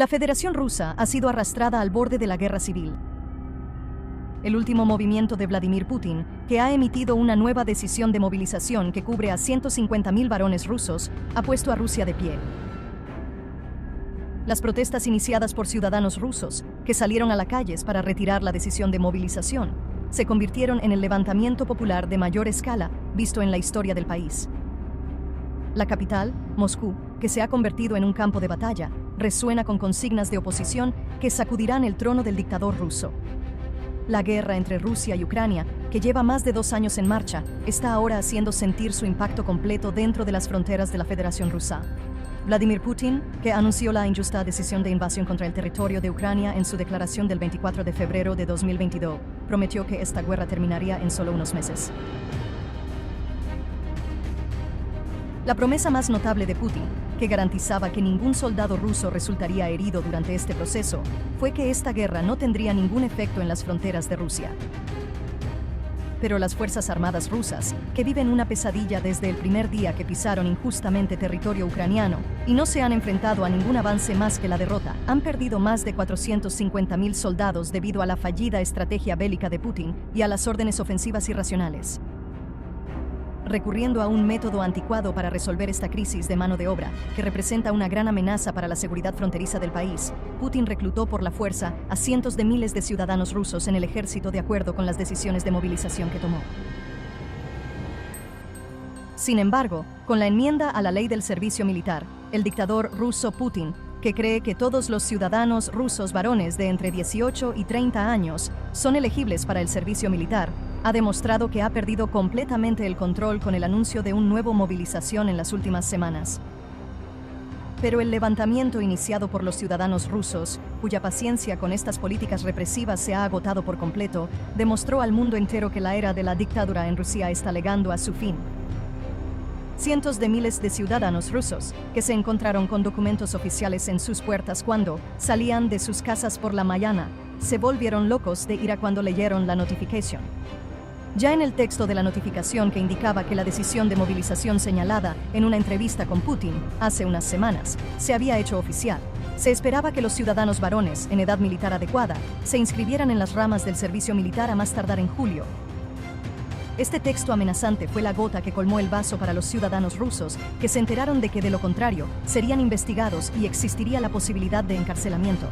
La Federación Rusa ha sido arrastrada al borde de la guerra civil. El último movimiento de Vladimir Putin, que ha emitido una nueva decisión de movilización que cubre a 150.000 varones rusos, ha puesto a Rusia de pie. Las protestas iniciadas por ciudadanos rusos, que salieron a las calles para retirar la decisión de movilización, se convirtieron en el levantamiento popular de mayor escala visto en la historia del país. La capital, Moscú, que se ha convertido en un campo de batalla, resuena con consignas de oposición que sacudirán el trono del dictador ruso. La guerra entre Rusia y Ucrania, que lleva más de 2 años en marcha, está ahora haciendo sentir su impacto completo dentro de las fronteras de la Federación Rusa. Vladimir Putin, que anunció la injusta decisión de invasión contra el territorio de Ucrania en su declaración del 24 de febrero de 2022, prometió que esta guerra terminaría en solo unos meses. La promesa más notable de Putin, que garantizaba que ningún soldado ruso resultaría herido durante este proceso, fue que esta guerra no tendría ningún efecto en las fronteras de Rusia. Pero las Fuerzas Armadas rusas, que viven una pesadilla desde el primer día que pisaron injustamente territorio ucraniano y no se han enfrentado a ningún avance más que la derrota, han perdido más de 450.000 soldados debido a la fallida estrategia bélica de Putin y a las órdenes ofensivas irracionales. Recurriendo a un método anticuado para resolver esta crisis de mano de obra, que representa una gran amenaza para la seguridad fronteriza del país, Putin reclutó por la fuerza a cientos de miles de ciudadanos rusos en el ejército de acuerdo con las decisiones de movilización que tomó. Sin embargo, con la enmienda a la ley del servicio militar, el dictador ruso Putin, que cree que todos los ciudadanos rusos varones de entre 18 y 30 años son elegibles para el servicio militar, ha demostrado que ha perdido completamente el control con el anuncio de una nueva movilización en las últimas semanas. Pero el levantamiento iniciado por los ciudadanos rusos, cuya paciencia con estas políticas represivas se ha agotado por completo, demostró al mundo entero que la era de la dictadura en Rusia está llegando a su fin. Cientos de miles de ciudadanos rusos, que se encontraron con documentos oficiales en sus puertas cuando salían de sus casas por la mañana, se volvieron locos de ira cuando leyeron la notificación. Ya en el texto de la notificación que indicaba que la decisión de movilización señalada en una entrevista con Putin hace unas semanas se había hecho oficial, se esperaba que los ciudadanos varones en edad militar adecuada se inscribieran en las ramas del servicio militar a más tardar en julio. Este texto amenazante fue la gota que colmó el vaso para los ciudadanos rusos, que se enteraron de que de lo contrario serían investigados y existiría la posibilidad de encarcelamiento.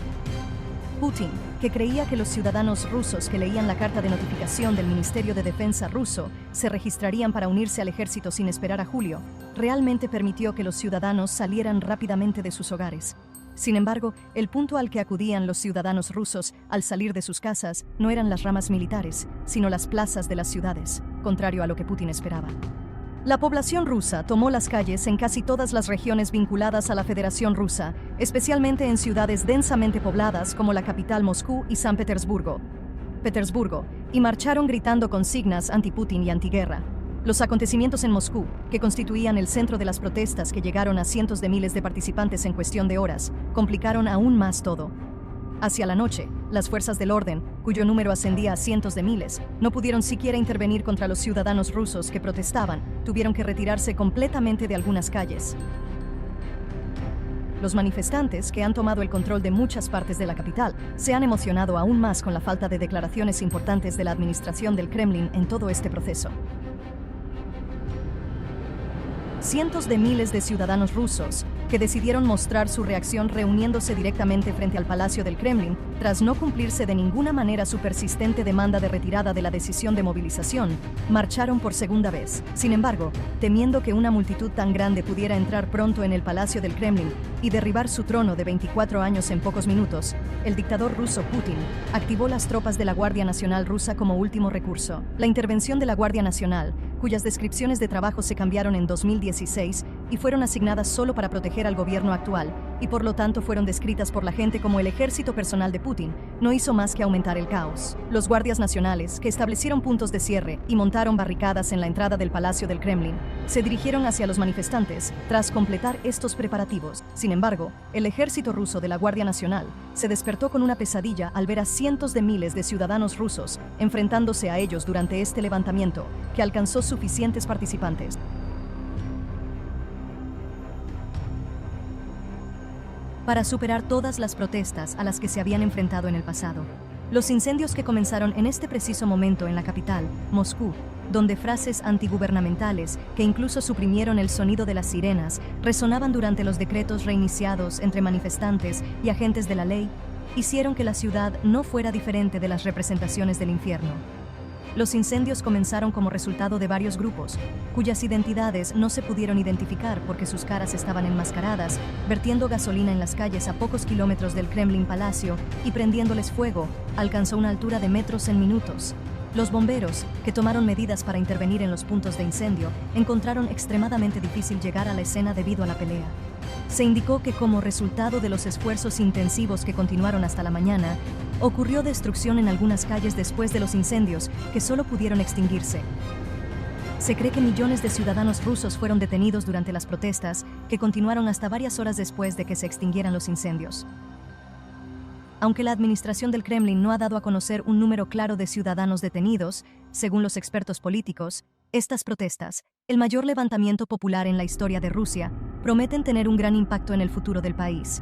Putin, que creía que los ciudadanos rusos que leían la carta de notificación del Ministerio de Defensa ruso se registrarían para unirse al ejército sin esperar a julio, realmente permitió que los ciudadanos salieran rápidamente de sus hogares. Sin embargo, el punto al que acudían los ciudadanos rusos al salir de sus casas no eran las ramas militares, sino las plazas de las ciudades, contrario a lo que Putin esperaba. La población rusa tomó las calles en casi todas las regiones vinculadas a la Federación Rusa, especialmente en ciudades densamente pobladas como la capital Moscú y San Petersburgo, y marcharon gritando consignas anti-Putin y antiguerra. Los acontecimientos en Moscú, que constituían el centro de las protestas que llegaron a cientos de miles de participantes en cuestión de horas, complicaron aún más todo. Hacia la noche, las fuerzas del orden, cuyo número ascendía a cientos de miles, no pudieron siquiera intervenir contra los ciudadanos rusos que protestaban, tuvieron que retirarse completamente de algunas calles. Los manifestantes, que han tomado el control de muchas partes de la capital, se han emocionado aún más con la falta de declaraciones importantes de la administración del Kremlin en todo este proceso. Cientos de miles de ciudadanos rusos, que decidieron mostrar su reacción reuniéndose directamente frente al Palacio del Kremlin, tras no cumplirse de ninguna manera su persistente demanda de retirada de la decisión de movilización, marcharon por segunda vez. Sin embargo, temiendo que una multitud tan grande pudiera entrar pronto en el Palacio del Kremlin y derribar su trono de 24 años en pocos minutos, el dictador ruso Putin activó las tropas de la Guardia Nacional rusa como último recurso. La intervención de la Guardia Nacional, cuyas descripciones de trabajo se cambiaron en 2016 y fueron asignadas solo para proteger al gobierno actual, y por lo tanto fueron descritas por la gente como el ejército personal de Putin, no hizo más que aumentar el caos. Los guardias nacionales, que establecieron puntos de cierre y montaron barricadas en la entrada del Palacio del Kremlin, se dirigieron hacia los manifestantes tras completar estos preparativos. Sin embargo, el ejército ruso de la Guardia Nacional se despertó con una pesadilla al ver a cientos de miles de ciudadanos rusos enfrentándose a ellos durante este levantamiento, que alcanzó suficientes participantes. para superar todas las protestas a las que se habían enfrentado en el pasado. Los incendios que comenzaron en este preciso momento en la capital, Moscú, donde frases antigubernamentales, que incluso suprimieron el sonido de las sirenas, resonaban durante los decretos reiniciados entre manifestantes y agentes de la ley, hicieron que la ciudad no fuera diferente de las representaciones del infierno. Los incendios comenzaron como resultado de varios grupos, cuyas identidades no se pudieron identificar porque sus caras estaban enmascaradas, vertiendo gasolina en las calles a pocos kilómetros del Kremlin Palacio y prendiéndoles fuego. Alcanzó una altura de metros en minutos. Los bomberos, que tomaron medidas para intervenir en los puntos de incendio, encontraron extremadamente difícil llegar a la escena debido a la pelea. Se indicó que como resultado de los esfuerzos intensivos que continuaron hasta la mañana, ocurrió destrucción en algunas calles después de los incendios, que solo pudieron extinguirse. Se cree que millones de ciudadanos rusos fueron detenidos durante las protestas, que continuaron hasta varias horas después de que se extinguieran los incendios. Aunque la administración del Kremlin no ha dado a conocer un número claro de ciudadanos detenidos, según los expertos políticos, estas protestas, el mayor levantamiento popular en la historia de Rusia, prometen tener un gran impacto en el futuro del país.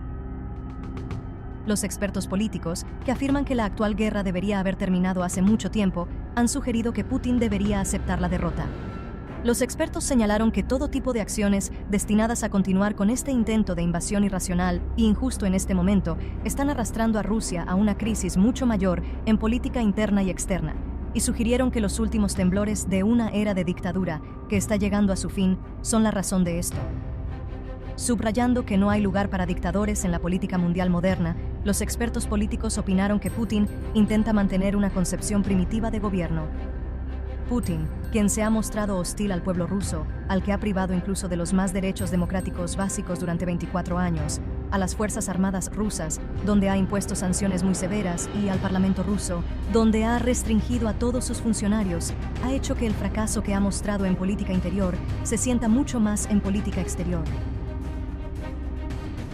Los expertos políticos, que afirman que la actual guerra debería haber terminado hace mucho tiempo, han sugerido que Putin debería aceptar la derrota. Los expertos señalaron que todo tipo de acciones destinadas a continuar con este intento de invasión irracional e injusto en este momento están arrastrando a Rusia a una crisis mucho mayor en política interna y externa, y sugirieron que los últimos temblores de una era de dictadura que está llegando a su fin son la razón de esto. Subrayando que no hay lugar para dictadores en la política mundial moderna, los expertos políticos opinaron que Putin intenta mantener una concepción primitiva de gobierno. Putin, quien se ha mostrado hostil al pueblo ruso, al que ha privado incluso de los más derechos democráticos básicos durante 24 años, a las Fuerzas Armadas rusas, donde ha impuesto sanciones muy severas, y al Parlamento ruso, donde ha restringido a todos sus funcionarios, ha hecho que el fracaso que ha mostrado en política interior se sienta mucho más en política exterior.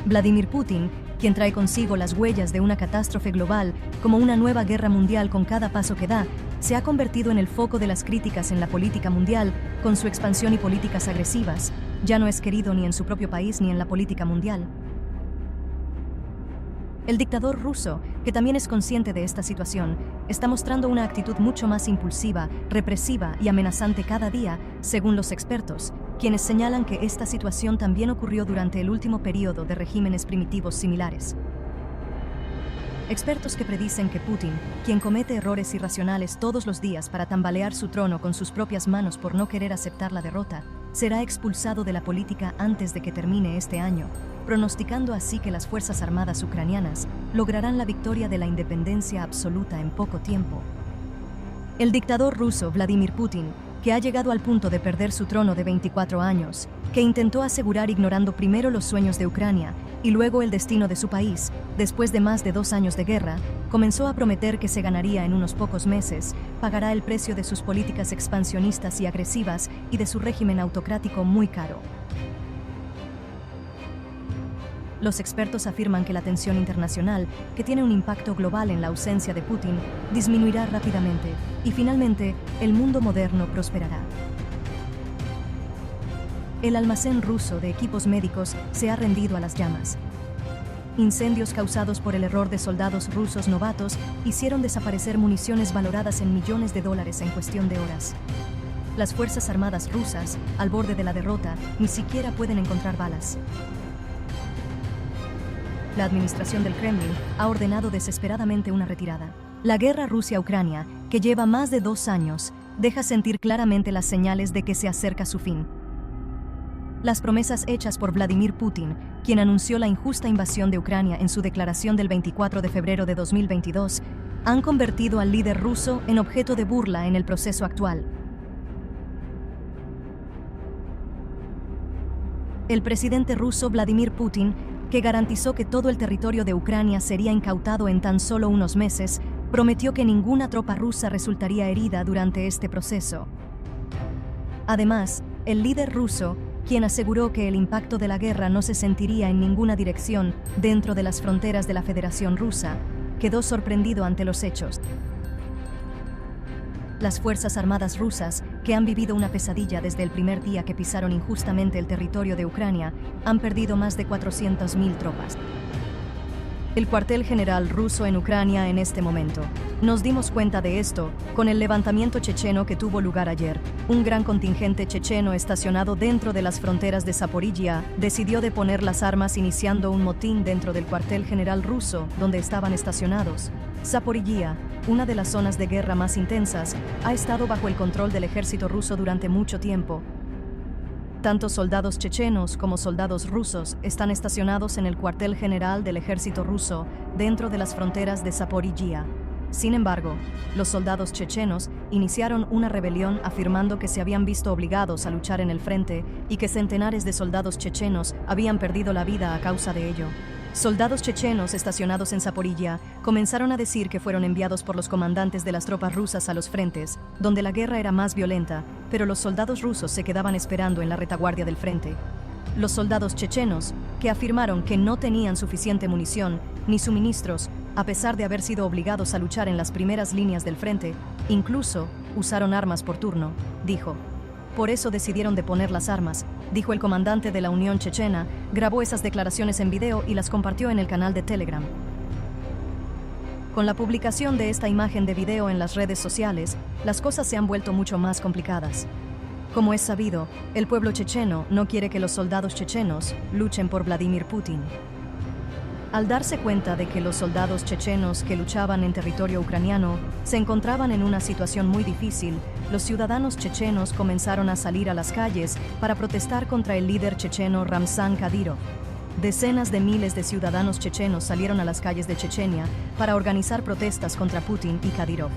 Vladimir Putin, quien trae consigo las huellas de una catástrofe global, como una nueva guerra mundial con cada paso que da, se ha convertido en el foco de las críticas en la política mundial, con su expansión y políticas agresivas. Ya no es querido ni en su propio país ni en la política mundial. El dictador ruso, que también es consciente de esta situación, está mostrando una actitud mucho más impulsiva, represiva y amenazante cada día, según los expertos, quienes señalan que esta situación también ocurrió durante el último periodo de regímenes primitivos similares. Expertos que predicen que Putin, quien comete errores irracionales todos los días para tambalear su trono con sus propias manos por no querer aceptar la derrota, será expulsado de la política antes de que termine este año, pronosticando así que las Fuerzas Armadas ucranianas lograrán la victoria de la independencia absoluta en poco tiempo. El dictador ruso Vladimir Putin, que ha llegado al punto de perder su trono de 24 años, que intentó asegurar ignorando primero los sueños de Ucrania y luego el destino de su país, después de más de 2 años de guerra, comenzó a prometer que se ganaría en unos pocos meses, pagará el precio de sus políticas expansionistas y agresivas y de su régimen autocrático muy caro. Los expertos afirman que la tensión internacional, que tiene un impacto global en la ausencia de Putin, disminuirá rápidamente y finalmente el mundo moderno prosperará. El almacén ruso de equipos médicos se ha rendido a las llamas. Incendios causados por el error de soldados rusos novatos hicieron desaparecer municiones valoradas en millones de dólares en cuestión de horas. Las Fuerzas Armadas rusas, al borde de la derrota, ni siquiera pueden encontrar balas. La administración del Kremlin ha ordenado desesperadamente una retirada. La guerra Rusia-Ucrania, que lleva más de 2 años, deja sentir claramente las señales de que se acerca su fin. Las promesas hechas por Vladimir Putin, quien anunció la injusta invasión de Ucrania en su declaración del 24 de febrero de 2022, han convertido al líder ruso en objeto de burla en el proceso actual. El presidente ruso Vladimir Putin, que garantizó que todo el territorio de Ucrania sería incautado en tan solo unos meses, prometió que ninguna tropa rusa resultaría herida durante este proceso. Además, el líder ruso, quien aseguró que el impacto de la guerra no se sentiría en ninguna dirección dentro de las fronteras de la Federación Rusa, quedó sorprendido ante los hechos. Las Fuerzas Armadas rusas, que han vivido una pesadilla desde el primer día que pisaron injustamente el territorio de Ucrania, han perdido más de 400.000 tropas. el cuartel general ruso en Ucrania en este momento. Nos dimos cuenta de esto con el levantamiento checheno que tuvo lugar ayer. Un gran contingente checheno estacionado dentro de las fronteras de Zaporizhia decidió deponer las armas iniciando un motín dentro del cuartel general ruso donde estaban estacionados. Zaporizhia, una de las zonas de guerra más intensas, ha estado bajo el control del ejército ruso durante mucho tiempo. Tanto soldados chechenos como soldados rusos están estacionados en el cuartel general del ejército ruso dentro de las fronteras de Zaporizhia. Sin embargo, los soldados chechenos iniciaron una rebelión afirmando que se habían visto obligados a luchar en el frente y que centenares de soldados chechenos habían perdido la vida a causa de ello. Soldados chechenos estacionados en Zaporizhia comenzaron a decir que fueron enviados por los comandantes de las tropas rusas a los frentes, donde la guerra era más violenta, pero los soldados rusos se quedaban esperando en la retaguardia del frente. Los soldados chechenos, que afirmaron que no tenían suficiente munición ni suministros, a pesar de haber sido obligados a luchar en las primeras líneas del frente, incluso usaron armas por turno, dijo. Por eso decidieron deponer las armas, dijo el comandante de la Unión Chechena, grabó esas declaraciones en video y las compartió en el canal de Telegram. Con la publicación de esta imagen de video en las redes sociales, las cosas se han vuelto mucho más complicadas. Como es sabido, el pueblo checheno no quiere que los soldados chechenos luchen por Vladimir Putin. Al darse cuenta de que los soldados chechenos que luchaban en territorio ucraniano se encontraban en una situación muy difícil, los ciudadanos chechenos comenzaron a salir a las calles para protestar contra el líder checheno Ramzan Kadyrov. Decenas de miles de ciudadanos chechenos salieron a las calles de Chechenia para organizar protestas contra Putin y Kadyrov.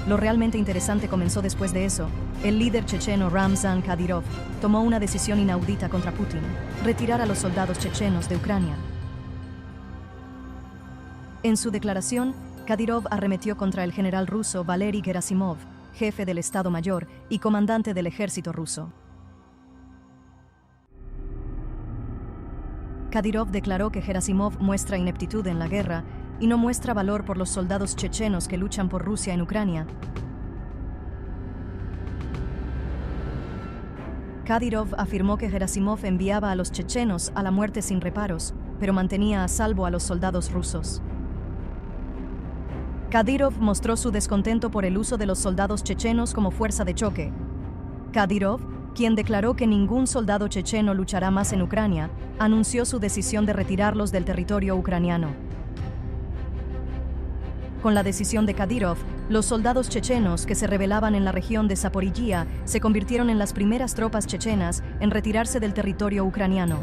Lo realmente interesante comenzó después de eso. El líder checheno Ramzan Kadyrov tomó una decisión inaudita contra Putin: retirar a los soldados chechenos de Ucrania. En su declaración, Kadyrov arremetió contra el general ruso Valery Gerasimov, jefe del Estado Mayor y comandante del ejército ruso. Kadyrov declaró que Gerasimov muestra ineptitud en la guerra y no muestra valor por los soldados chechenos que luchan por Rusia en Ucrania. Kadyrov afirmó que Gerasimov enviaba a los chechenos a la muerte sin reparos, pero mantenía a salvo a los soldados rusos. Kadyrov mostró su descontento por el uso de los soldados chechenos como fuerza de choque. Kadyrov, quien declaró que ningún soldado checheno luchará más en Ucrania, anunció su decisión de retirarlos del territorio ucraniano. Con la decisión de Kadyrov, los soldados chechenos que se rebelaban en la región de Zaporizhia se convirtieron en las primeras tropas chechenas en retirarse del territorio ucraniano.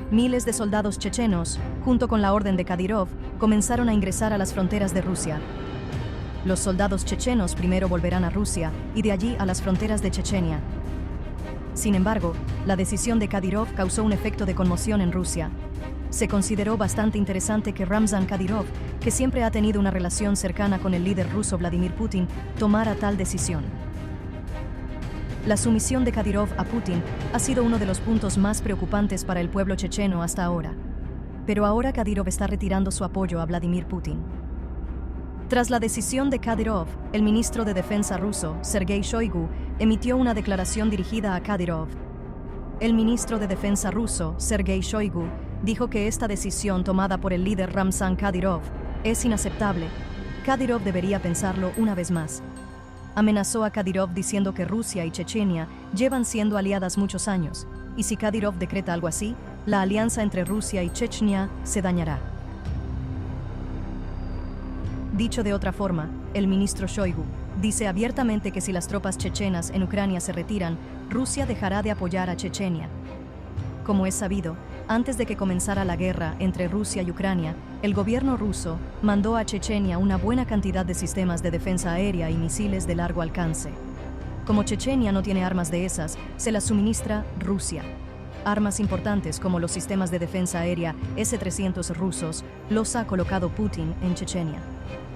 Miles de soldados chechenos, junto con la orden de Kadyrov, comenzaron a ingresar a las fronteras de Rusia. Los soldados chechenos primero volverán a Rusia y de allí a las fronteras de Chechenia. Sin embargo, la decisión de Kadyrov causó un efecto de conmoción en Rusia. Se consideró bastante interesante que Ramzan Kadyrov, que siempre ha tenido una relación cercana con el líder ruso Vladimir Putin, tomara tal decisión. La sumisión de Kadyrov a Putin ha sido uno de los puntos más preocupantes para el pueblo checheno hasta ahora. Pero ahora Kadyrov está retirando su apoyo a Vladimir Putin. Tras la decisión de Kadyrov, el ministro de Defensa ruso, Sergei Shoigu, emitió una declaración dirigida a Kadyrov. El ministro de Defensa ruso, Sergei Shoigu, dijo que esta decisión tomada por el líder Ramzan Kadyrov es inaceptable. Kadyrov debería pensarlo una vez más. Amenazó a Kadyrov diciendo que Rusia y Chechenia llevan siendo aliadas muchos años, y si Kadyrov decreta algo así, la alianza entre Rusia y Chechenia se dañará. Dicho de otra forma, el ministro Shoigu dice abiertamente que si las tropas chechenas en Ucrania se retiran, Rusia dejará de apoyar a Chechenia. Como es sabido, antes de que comenzara la guerra entre Rusia y Ucrania, el gobierno ruso mandó a Chechenia una buena cantidad de sistemas de defensa aérea y misiles de largo alcance. Como Chechenia no tiene armas de esas, se las suministra Rusia. Armas importantes como los sistemas de defensa aérea S-300 rusos los ha colocado Putin en Chechenia.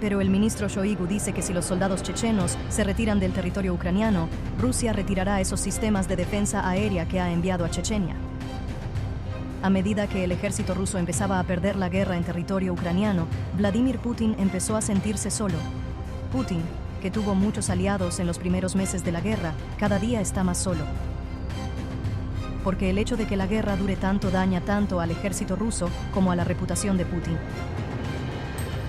Pero el ministro Shoigu dice que si los soldados chechenos se retiran del territorio ucraniano, Rusia retirará esos sistemas de defensa aérea que ha enviado a Chechenia. A medida que el ejército ruso empezaba a perder la guerra en territorio ucraniano, Vladimir Putin empezó a sentirse solo. Putin, que tuvo muchos aliados en los primeros meses de la guerra, cada día está más solo. Porque el hecho de que la guerra dure tanto daña tanto al ejército ruso como a la reputación de Putin.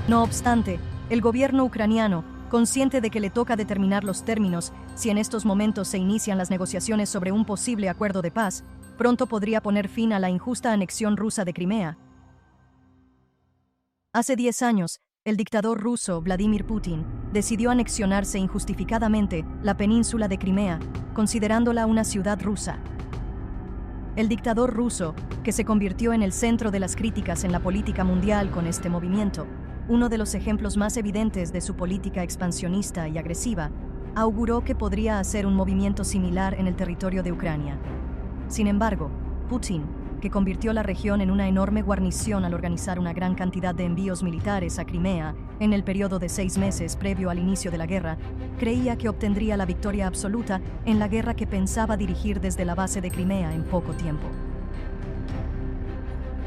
No obstante, el gobierno ucraniano, consciente de que le toca determinar los términos si en estos momentos se inician las negociaciones sobre un posible acuerdo de paz, pronto podría poner fin a la injusta anexión rusa de Crimea. Hace 10 años, el dictador ruso Vladimir Putin decidió anexionarse injustificadamente la península de Crimea, considerándola una ciudad rusa. El dictador ruso, que se convirtió en el centro de las críticas en la política mundial con este movimiento, uno de los ejemplos más evidentes de su política expansionista y agresiva, auguró que podría hacer un movimiento similar en el territorio de Ucrania. Sin embargo, Putin, que convirtió la región en una enorme guarnición al organizar una gran cantidad de envíos militares a Crimea en el periodo de 6 meses previo al inicio de la guerra, creía que obtendría la victoria absoluta en la guerra que pensaba dirigir desde la base de Crimea en poco tiempo.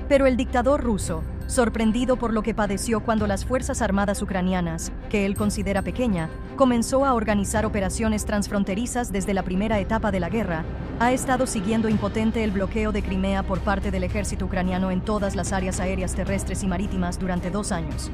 Pero el dictador ruso, sorprendido por lo que padeció cuando las Fuerzas Armadas ucranianas, que él considera pequeña, comenzó a organizar operaciones transfronterizas desde la primera etapa de la guerra, ha estado siguiendo impotente el bloqueo de Crimea por parte del ejército ucraniano en todas las áreas aéreas terrestres y marítimas durante 2 años.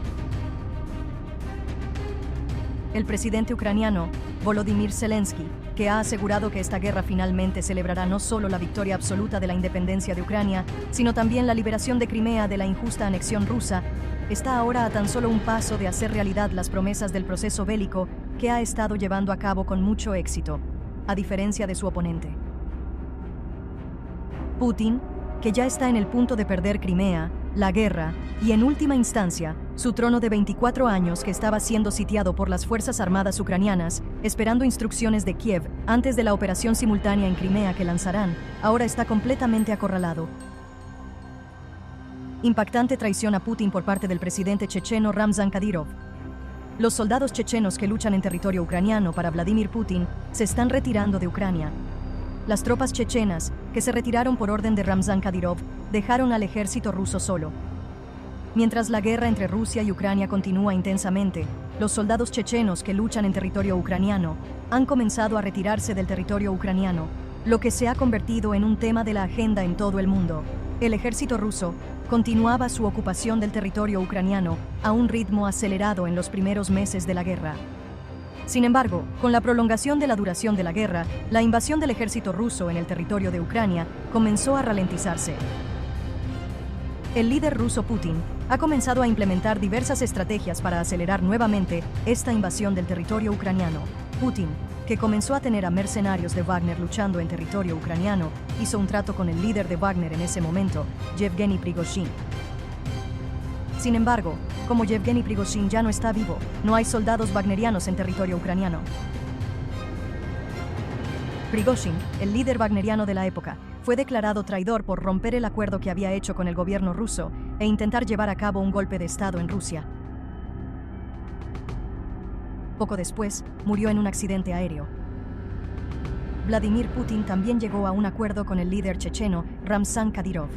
El presidente ucraniano, Volodymyr Zelensky, que ha asegurado que esta guerra finalmente celebrará no solo la victoria absoluta de la independencia de Ucrania, sino también la liberación de Crimea de la injusta anexión rusa, está ahora a tan solo un paso de hacer realidad las promesas del proceso bélico que ha estado llevando a cabo con mucho éxito, a diferencia de su oponente. Putin, que ya está en el punto de perder Crimea, la guerra, y en última instancia, su trono de 24 años que estaba siendo sitiado por las Fuerzas Armadas ucranianas, esperando instrucciones de Kiev antes de la operación simultánea en Crimea que lanzarán, ahora está completamente acorralado. Impactante traición a Putin por parte del presidente checheno Ramzan Kadyrov. Los soldados chechenos que luchan en territorio ucraniano para Vladimir Putin se están retirando de Ucrania. Las tropas chechenas, que se retiraron por orden de Ramzan Kadyrov, dejaron al ejército ruso solo. Mientras la guerra entre Rusia y Ucrania continúa intensamente, los soldados chechenos que luchan en territorio ucraniano han comenzado a retirarse del territorio ucraniano, lo que se ha convertido en un tema de la agenda en todo el mundo. El ejército ruso continuaba su ocupación del territorio ucraniano a un ritmo acelerado en los primeros meses de la guerra. Sin embargo, con la prolongación de la duración de la guerra, la invasión del ejército ruso en el territorio de Ucrania comenzó a ralentizarse. El líder ruso Putin ha comenzado a implementar diversas estrategias para acelerar nuevamente esta invasión del territorio ucraniano. Putin, que comenzó a tener a mercenarios de Wagner luchando en territorio ucraniano, hizo un trato con el líder de Wagner en ese momento, Yevgeny Prigozhin. Sin embargo, como Yevgeny Prigozhin ya no está vivo, no hay soldados wagnerianos en territorio ucraniano. Prigozhin, el líder wagneriano de la época, fue declarado traidor por romper el acuerdo que había hecho con el gobierno ruso e intentar llevar a cabo un golpe de Estado en Rusia. Poco después, murió en un accidente aéreo. Vladimir Putin también llegó a un acuerdo con el líder checheno Ramzan Kadyrov.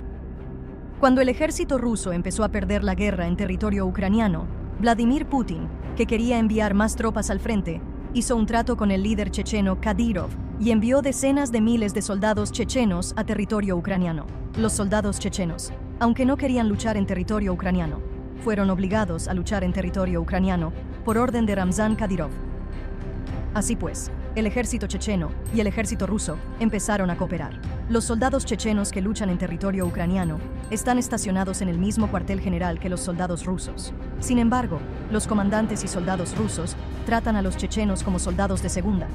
Cuando el ejército ruso empezó a perder la guerra en territorio ucraniano, Vladimir Putin, que quería enviar más tropas al frente, hizo un trato con el líder checheno Kadyrov y envió decenas de miles de soldados chechenos a territorio ucraniano. Los soldados chechenos, aunque no querían luchar en territorio ucraniano, fueron obligados a luchar en territorio ucraniano por orden de Ramzan Kadyrov. Así pues, el ejército checheno y el ejército ruso empezaron a cooperar. Los soldados chechenos que luchan en territorio ucraniano están estacionados en el mismo cuartel general que los soldados rusos. Sin embargo, los comandantes y soldados rusos tratan a los chechenos como soldados de segunda.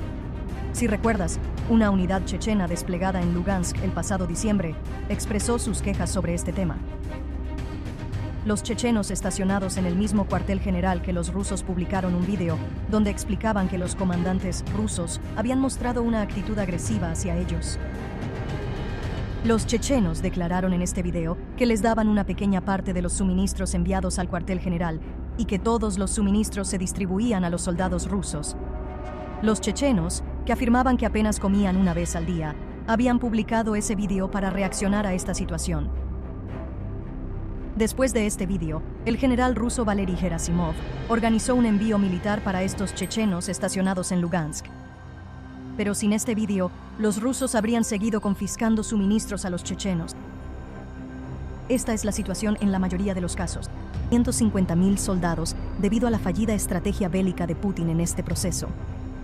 Si recuerdas, una unidad chechena desplegada en Lugansk el pasado diciembre expresó sus quejas sobre este tema. Los chechenos estacionados en el mismo cuartel general que los rusos publicaron un video donde explicaban que los comandantes rusos habían mostrado una actitud agresiva hacia ellos. Los chechenos declararon en este video que les daban una pequeña parte de los suministros enviados al cuartel general y que todos los suministros se distribuían a los soldados rusos. Los chechenos, que afirmaban que apenas comían una vez al día, habían publicado ese video para reaccionar a esta situación. Después de este video, el general ruso Valery Gerasimov organizó un envío militar para estos chechenos estacionados en Lugansk. Pero sin este video, los rusos habrían seguido confiscando suministros a los chechenos. Esta es la situación en la mayoría de los casos. 150.000 soldados debido a la fallida estrategia bélica de Putin en este proceso.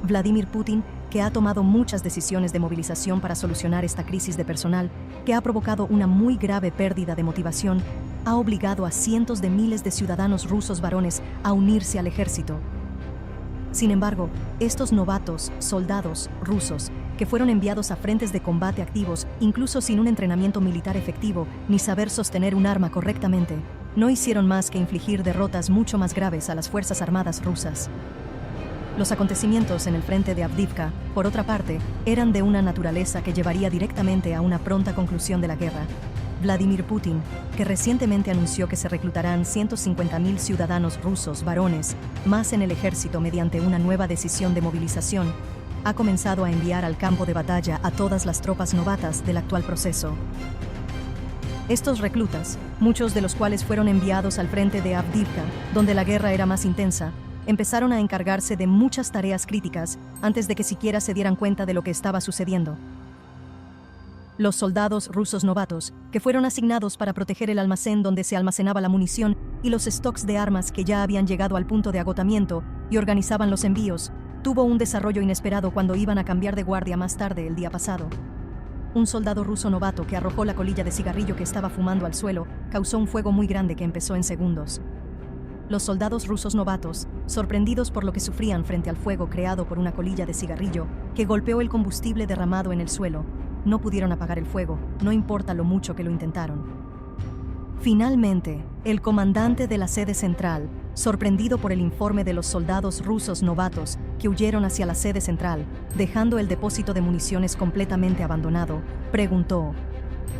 Vladimir Putin, que ha tomado muchas decisiones de movilización para solucionar esta crisis de personal, que ha provocado una muy grave pérdida de motivación, ha obligado a cientos de miles de ciudadanos rusos varones a unirse al ejército. Sin embargo, estos novatos soldados rusos, que fueron enviados a frentes de combate activos, incluso sin un entrenamiento militar efectivo ni saber sostener un arma correctamente, no hicieron más que infligir derrotas mucho más graves a las Fuerzas Armadas rusas. Los acontecimientos en el frente de Avdiivka, por otra parte, eran de una naturaleza que llevaría directamente a una pronta conclusión de la guerra. Vladimir Putin, que recientemente anunció que se reclutarán 150.000 ciudadanos rusos varones más en el ejército mediante una nueva decisión de movilización, ha comenzado a enviar al campo de batalla a todas las tropas novatas del actual proceso. Estos reclutas, muchos de los cuales fueron enviados al frente de Avdiivka, donde la guerra era más intensa, empezaron a encargarse de muchas tareas críticas antes de que siquiera se dieran cuenta de lo que estaba sucediendo. Los soldados rusos novatos, que fueron asignados para proteger el almacén donde se almacenaba la munición y los stocks de armas que ya habían llegado al punto de agotamiento y organizaban los envíos, tuvo un desarrollo inesperado cuando iban a cambiar de guardia más tarde el día pasado. Un soldado ruso novato que arrojó la colilla de cigarrillo que estaba fumando al suelo causó un fuego muy grande que empezó en segundos. Los soldados rusos novatos, sorprendidos por lo que sufrían frente al fuego creado por una colilla de cigarrillo que golpeó el combustible derramado en el suelo, no pudieron apagar el fuego, no importa lo mucho que lo intentaron. Finalmente, el comandante de la sede central, sorprendido por el informe de los soldados rusos novatos que huyeron hacia la sede central, dejando el depósito de municiones completamente abandonado, preguntó: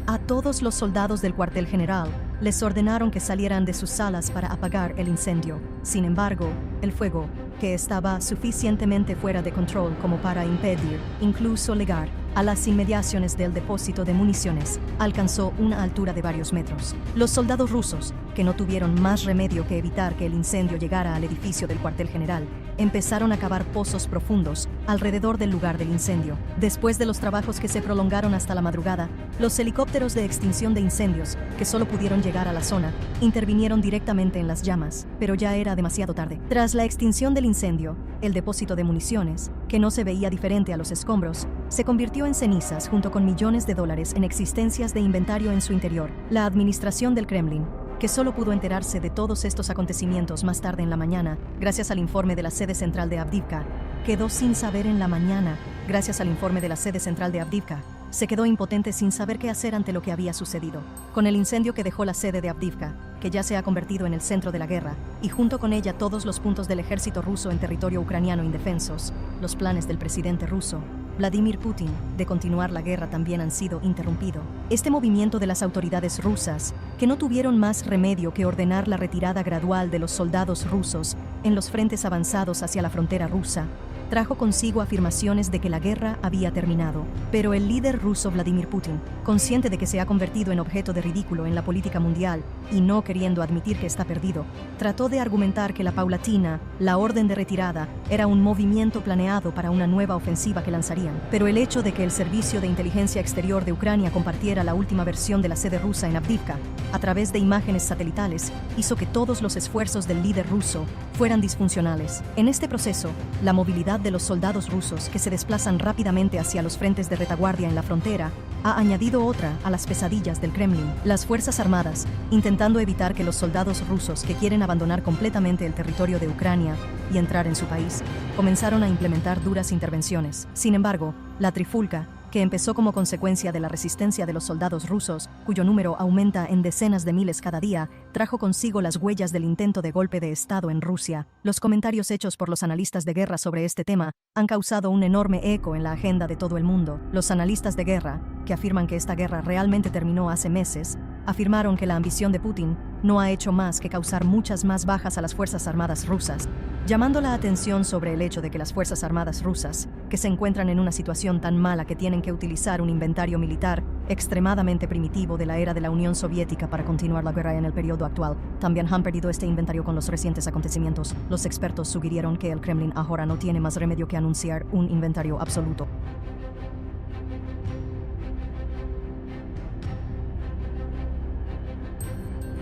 a todos los soldados del cuartel general les ordenaron que salieran de sus salas para apagar el incendio. Sin embargo, el fuego, que estaba suficientemente fuera de control como para impedir, incluso llegar a las inmediaciones del depósito de municiones, alcanzó una altura de varios metros. Los soldados rusos, que no tuvieron más remedio que evitar que el incendio llegara al edificio del cuartel general, empezaron a cavar pozos profundos alrededor del lugar del incendio. Después de los trabajos que se prolongaron hasta la madrugada, los helicópteros de extinción de incendios, que solo pudieron llegar a la zona, intervinieron directamente en las llamas, pero ya era demasiado tarde. Tras la extinción del incendio, el depósito de municiones, que no se veía diferente a los escombros, se convirtió en cenizas junto con millones de dólares en existencias de inventario en su interior. La administración del Kremlin, que solo pudo enterarse de todos estos acontecimientos más tarde en la mañana, gracias al informe de la sede central de Avdiivka, quedó sin saber en la mañana, gracias al informe de la sede central de Avdiivka, se quedó impotente sin saber qué hacer ante lo que había sucedido. Con el incendio que dejó la sede de Avdiivka, que ya se ha convertido en el centro de la guerra, y junto con ella todos los puntos del ejército ruso en territorio ucraniano indefensos, los planes del presidente ruso, Vladimir Putin, de continuar la guerra también han sido interrumpidos. Este movimiento de las autoridades rusas, que no tuvieron más remedio que ordenar la retirada gradual de los soldados rusos en los frentes avanzados hacia la frontera rusa, trajo consigo afirmaciones de que la guerra había terminado. Pero el líder ruso Vladimir Putin, consciente de que se ha convertido en objeto de ridículo en la política mundial y no queriendo admitir que está perdido, trató de argumentar que la orden de retirada, era un movimiento planeado para una nueva ofensiva que lanzarían. Pero el hecho de que el Servicio de Inteligencia Exterior de Ucrania compartiera la última versión de la sede rusa en Avdiivka, a través de imágenes satelitales, hizo que todos los esfuerzos del líder ruso fueran disfuncionales. En este proceso, la movilidad de los soldados rusos que se desplazan rápidamente hacia los frentes de retaguardia en la frontera ha añadido otra a las pesadillas del Kremlin. Las Fuerzas Armadas, intentando evitar que los soldados rusos que quieren abandonar completamente el territorio de Ucrania y entrar en su país, comenzaron a implementar duras intervenciones. Sin embargo, la trifulca, que empezó como consecuencia de la resistencia de los soldados rusos, cuyo número aumenta en decenas de miles cada día, trajo consigo las huellas del intento de golpe de Estado en Rusia. Los comentarios hechos por los analistas de guerra sobre este tema han causado un enorme eco en la agenda de todo el mundo. Los analistas de guerra, que afirman que esta guerra realmente terminó hace meses, afirmaron que la ambición de Putin no ha hecho más que causar muchas más bajas a las Fuerzas Armadas rusas, llamando la atención sobre el hecho de que las Fuerzas Armadas rusas, que se encuentran en una situación tan mala que tienen que utilizar un inventario militar extremadamente primitivo de la era de la Unión Soviética para continuar la guerra en el periodo actual, también han perdido este inventario con los recientes acontecimientos. Los expertos sugirieron que el Kremlin ahora no tiene más remedio que anunciar un inventario absoluto.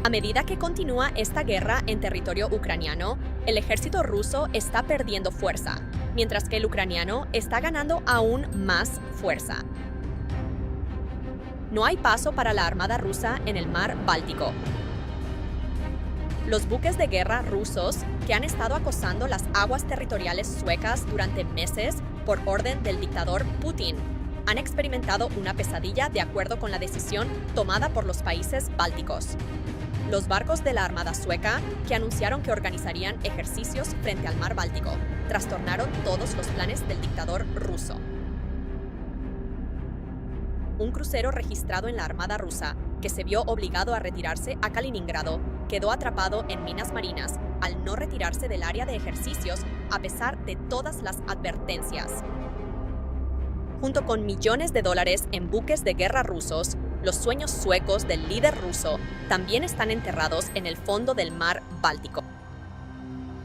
A medida que continúa esta guerra en territorio ucraniano, el ejército ruso está perdiendo fuerza, mientras que el ucraniano está ganando aún más fuerza. No hay paso para la armada rusa en el mar Báltico. Los buques de guerra rusos, que han estado acosando las aguas territoriales suecas durante meses por orden del dictador Putin, han experimentado una pesadilla de acuerdo con la decisión tomada por los países bálticos. Los barcos de la Armada sueca, que anunciaron que organizarían ejercicios frente al mar Báltico, trastornaron todos los planes del dictador ruso. Un crucero registrado en la Armada rusa, que se vio obligado a retirarse a Kaliningrado, quedó atrapado en minas marinas al no retirarse del área de ejercicios a pesar de todas las advertencias. Junto con millones de dólares en buques de guerra rusos, los sueños suecos del líder ruso también están enterrados en el fondo del mar Báltico.